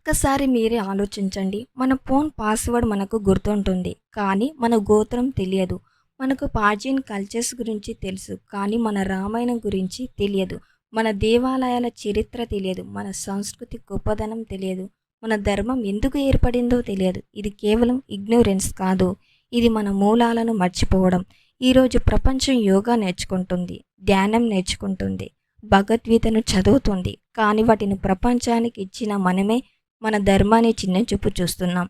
ఒక్కసారి మీరే ఆలోచించండి. మన ఫోన్ పాస్వర్డ్ మనకు గుర్తుంటుంది. కానీ మన గోత్రం తెలియదు. మనకు ప్రాచీన కల్చర్స్ గురించి తెలుసు. కానీ మన రామాయణం గురించి తెలియదు. మన దేవాలయాల చరిత్ర తెలియదు. మన సంస్కృతి గొప్పదనం తెలియదు. మన ధర్మం ఎందుకు ఏర్పడిందో తెలియదు. ఇది కేవలం ఇగ్నోరెన్స్ కాదు. ఇది మన మూలాలను మర్చిపోవడం. ఈరోజు ప్రపంచం యోగా నేర్చుకుంటుంది. ధ్యానం నేర్చుకుంటుంది. భగవద్గీతను చదువుతుంది. కానీ వాటిని ప్రపంచానికి ఇచ్చిన మనమే మన ధర్మాన్ని చిన్న చూపు చూస్తున్నాం.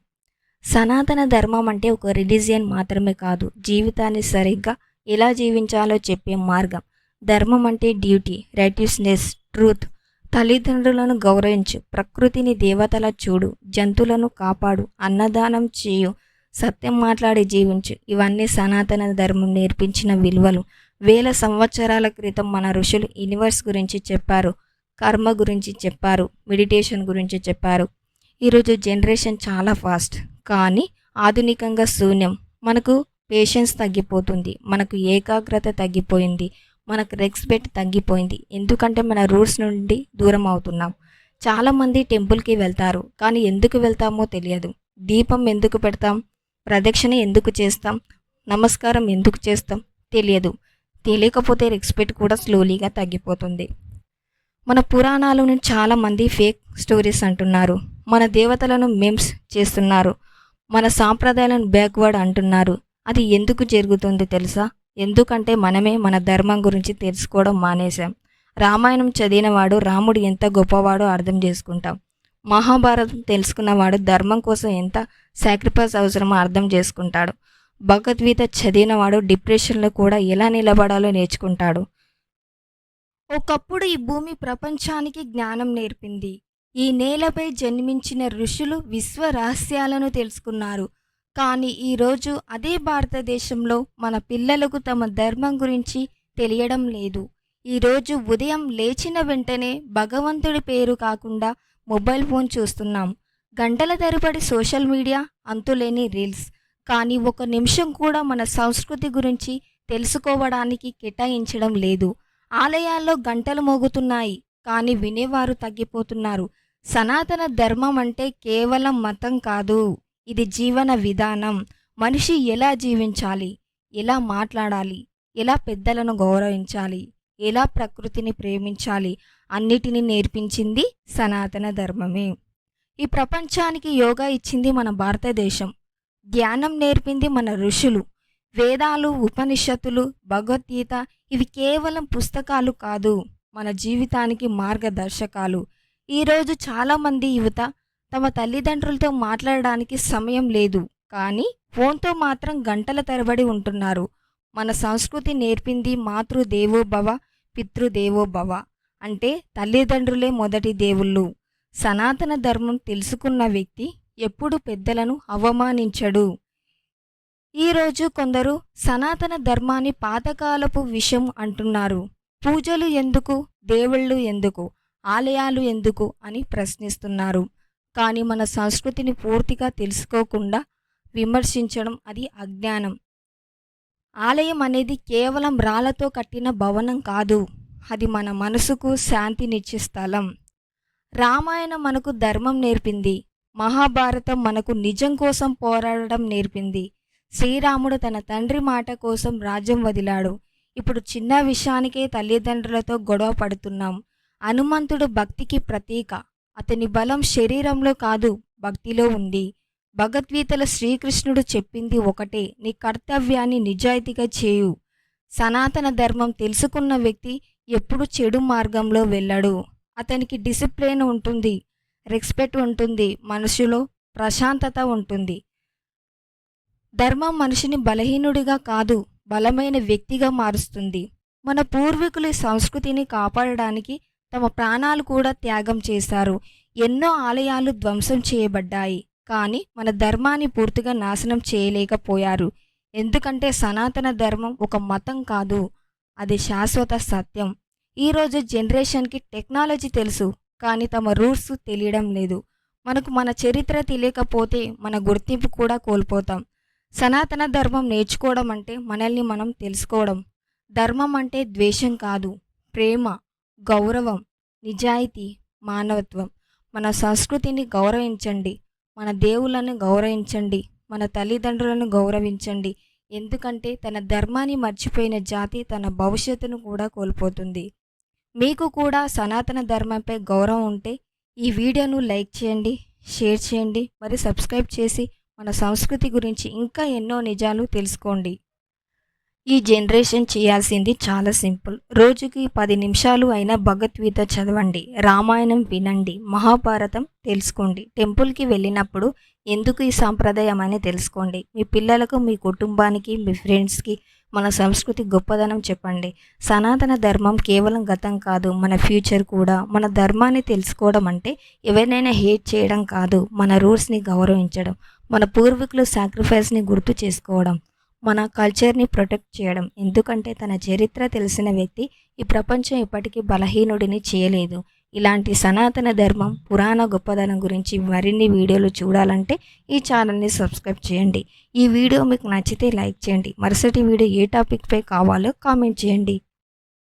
సనాతన ధర్మం అంటే ఒక రిలీజియన్ మాత్రమే కాదు, జీవితాన్ని సరిగ్గా ఎలా జీవించాలో చెప్పే మార్గం. ధర్మం అంటే డ్యూటీ, రైటియస్నెస్, ట్రూత్. తల్లిదండ్రులను గౌరవించు, ప్రకృతిని దేవతలా చూడు, జంతువులను కాపాడు, అన్నదానం చేయు, సత్యం మాట్లాడి జీవించు. ఇవన్నీ సనాతన ధర్మం నేర్పించిన విలువలు. వేల సంవత్సరాల క్రితం మన ఋషులు యూనివర్స్ గురించి చెప్పారు, కర్మ గురించి చెప్పారు, మెడిటేషన్ గురించి చెప్పారు. ఈరోజు జనరేషన్ చాలా ఫాస్ట్, కానీ ఆధునికంగా శూన్యం. మనకు పేషెన్స్ తగ్గిపోతుంది, మనకు ఏకాగ్రత తగ్గిపోయింది, మనకు రెస్పెక్ట్ తగ్గిపోయింది. ఎందుకంటే మన రూట్స్ నుండి దూరం అవుతున్నాం. చాలామంది టెంపుల్కి వెళ్తారు, కానీ ఎందుకు వెళ్తామో తెలియదు. దీపం ఎందుకు పెడతాం, ప్రదక్షిణ ఎందుకు చేస్తాం, నమస్కారం ఎందుకు చేస్తాం తెలియదు. తెలియకపోతే రెస్పెక్ట్ కూడా స్లోలీగా తగ్గిపోతుంది. మన పురాణాలను చాలామంది ఫేక్ స్టోరీస్ అంటున్నారు. మన దేవతలను మెమ్స్ చేస్తున్నారు. మన సాంప్రదాయాలను బ్యాక్వర్డ్ అంటున్నారు. అది ఎందుకు జరుగుతుంది తెలుసా? ఎందుకంటే మనమే మన ధర్మం గురించి తెలుసుకోవడం మానేశాం. రామాయణం చదివినవాడు రాముడు ఎంత గొప్పవాడో అర్థం చేసుకుంటాం. మహాభారతం తెలుసుకున్నవాడు ధర్మం కోసం ఎంత సాక్రిఫైస్ అవసరమో అర్థం చేసుకుంటాడు. భగవద్గీత చదివినవాడు డిప్రెషన్లో కూడా ఎలా నిలబడాలో నేర్చుకుంటాడు. ఒకప్పుడు ఈ భూమి ప్రపంచానికి జ్ఞానం నేర్పింది. ఈ నేలపై జన్మించిన ఋషులు విశ్వ రహస్యాలను తెలుసుకున్నారు. కానీ ఈరోజు అదే భారతదేశంలో మన పిల్లలకు తమ ధర్మం గురించి తెలియడం లేదు. ఈరోజు ఉదయం లేచిన వెంటనే భగవంతుడి పేరు కాకుండా మొబైల్ ఫోన్ చూస్తున్నాం. గంటల తరబడి సోషల్ మీడియా, అంతులేని రీల్స్. కానీ ఒక నిమిషం కూడా మన సంస్కృతి గురించి తెలుసుకోవడానికి కేటాయించడం లేదు. ఆలయాల్లో గంటలు మోగుతున్నాయి, కానీ వినేవారు తగ్గిపోతున్నారు. సనాతన ధర్మం అంటే కేవలం మతం కాదు, ఇది జీవన విధానం. మనిషి ఎలా జీవించాలి, ఎలా మాట్లాడాలి, ఎలా పెద్దలను గౌరవించాలి, ఎలా ప్రకృతిని ప్రేమించాలి, అన్నిటినీ నేర్పించింది సనాతన ధర్మమే. ఈ ప్రపంచానికి యోగా ఇచ్చింది మన భారతదేశం. ధ్యానం నేర్పింది మన ఋషులు. వేదాలు, ఉపనిషత్తులు, భగవద్గీత ఇవి కేవలం పుస్తకాలు కాదు, మన జీవితానికి మార్గదర్శకాలు. ఈరోజు చాలామంది యువత తమ తల్లిదండ్రులతో మాట్లాడడానికి సమయం లేదు, కానీ ఫోన్తో మాత్రం గంటల తరబడి ఉంటున్నారు. మన సంస్కృతి నేర్పింది మాతృదేవోభవ, పితృదేవోభవ. అంటే తల్లిదండ్రులే మొదటి దేవుళ్ళు. సనాతన ధర్మం తెలుసుకున్న వ్యక్తి ఎప్పుడు పెద్దలను అవమానించడు. ఈరోజు కొందరు సనాతన ధర్మాన్ని పాతకాలపు విషయం అంటున్నారు. పూజలు ఎందుకు, దేవుళ్ళు ఎందుకు, ఆలయాలు ఎందుకు అని ప్రశ్నిస్తున్నారు. కానీ మన సంస్కృతిని పూర్తిగా తెలుసుకోకుండా విమర్శించడం అది అజ్ఞానం. ఆలయం అనేది కేవలం రాళ్లతో కట్టిన భవనం కాదు, అది మన మనసుకు శాంతినిచ్చే స్థలం. రామాయణం మనకు ధర్మం నేర్పింది. మహాభారతం మనకు నిజం కోసం పోరాడడం నేర్పింది. శ్రీరాముడు తన తండ్రి మాట కోసం రాజ్యం వదిలాడు. ఇప్పుడు చిన్న విషయానికే తల్లిదండ్రులతో గొడవ పడుతున్నాం. హనుమంతుడు భక్తికి ప్రతీక. అతని బలం శరీరంలో కాదు, భక్తిలో ఉంది. భగవద్గీతలో శ్రీకృష్ణుడు చెప్పింది ఒకటే, నీ కర్తవ్యాన్ని నిజాయితీగా చేయు. సనాతన ధర్మం తెలుసుకున్న వ్యక్తి ఎప్పుడు చెడు మార్గంలో వెళ్ళడు. అతనికి డిసిప్లిన్ ఉంటుంది, రెస్పెక్ట్ ఉంటుంది, మనసులో ప్రశాంతత ఉంటుంది. ధర్మం మనిషిని బలహీనుడిగా కాదు, బలమైన వ్యక్తిగా మారుస్తుంది. మన పూర్వీకులు ఈ సంస్కృతిని కాపాడడానికి తమ ప్రాణాలు కూడా త్యాగం చేశారు. ఎన్నో ఆలయాలు ధ్వంసం చేయబడ్డాయి, కానీ మన ధర్మాన్ని పూర్తిగా నాశనం చేయలేకపోయారు. ఎందుకంటే సనాతన ధర్మం ఒక మతం కాదు, అది శాశ్వత సత్యం. ఈరోజు జనరేషన్కి టెక్నాలజీ తెలుసు, కానీ తమ రూట్స్ తెలియడం లేదు. మనకు మన చరిత్ర తెలియకపోతే మన గుర్తింపు కూడా కోల్పోతాం. సనాతన ధర్మం నేర్చుకోవడం అంటే మనల్ని మనం తెలుసుకోవడం. ధర్మం అంటే ద్వేషం కాదు, ప్రేమ, గౌరవం, నిజాయితీ, మానవత్వం. మన సంస్కృతిని గౌరవించండి. మన దేవుళ్ళను గౌరవించండి. మన తల్లిదండ్రులను గౌరవించండి. ఎందుకంటే తన ధర్మాన్ని మర్చిపోయిన జాతి తన భవిష్యత్తును కూడా కోల్పోతుంది. మీకు కూడా సనాతన ధర్మంపై గౌరవం ఉంటే ఈ వీడియోను లైక్ చేయండి, షేర్ చేయండి, మరి సబ్స్క్రైబ్ చేసి మన సంస్కృతి గురించి ఇంకా ఎన్నో నిజాలు తెలుసుకోండి. ఈ జనరేషన్ చేయాల్సింది చాలా సింపుల్. రోజుకి 10 నిమిషాలు అయినా భగవద్గీత చదవండి, రామాయణం వినండి, మహాభారతం తెలుసుకోండి. టెంపుల్కి వెళ్ళినప్పుడు ఎందుకు ఈ సాంప్రదాయం అని తెలుసుకోండి. మీ పిల్లలకు, మీ కుటుంబానికి, మీ ఫ్రెండ్స్కి మన సంస్కృతి గొప్పదనం చెప్పండి. సనాతన ధర్మం కేవలం గతం కాదు, మన ఫ్యూచర్ కూడా. మన ధర్మాన్ని తెలుసుకోవడం అంటే ఎవరినైనా హేట్ చేయడం కాదు, మన రూట్స్ని గౌరవించడం, మన పూర్వీకుల సాక్రిఫైస్ని గుర్తు చేసుకోవడం, మన కల్చర్ని ప్రొటెక్ట్ చేయడం. ఎందుకంటే తన చరిత్ర తెలిసిన వ్యక్తి ఈ ప్రపంచం ఇప్పటికీ బలహీనుడిని చేయలేదు. ఇలాంటి సనాతన ధర్మం, పురాణ గొప్పదనం గురించి మరిన్ని వీడియోలు చూడాలంటే ఈ ఛానల్ని సబ్స్క్రైబ్ చేయండి. ఈ వీడియో మీకు నచ్చితే లైక్ చేయండి. మరుసటి వీడియో ఏ టాపిక్పై కావాలో కామెంట్ చేయండి.